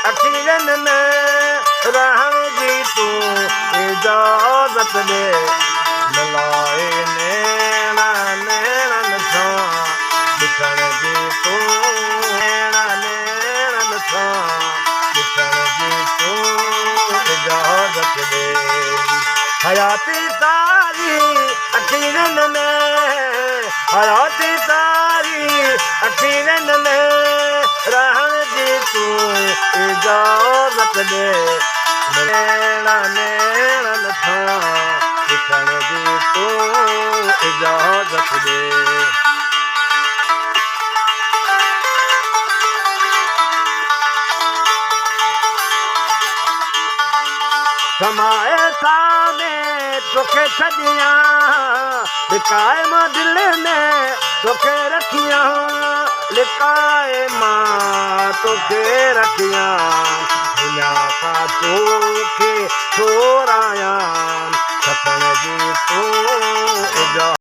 अखीरन में रहण जी तू इजाज़त दे मिलाए नैणा नैणन सां ॾिसण जी तू नैणन सां ॾिसण जी तू इजाज़त दे हयाती तारी अखीरन में हयाती तारी अखीरन में रहण जी तू इजाज़त दे नैणा नैणन सां ॾिसण जी तू इजाज़त दे समाए सामे तोखे छॾियां लिकाए मां दिल में तोखे रखियां लिकाए मां तोखे रखियां दुनिया खां तोखे छोड़ायां सपन जी तू इजाज़त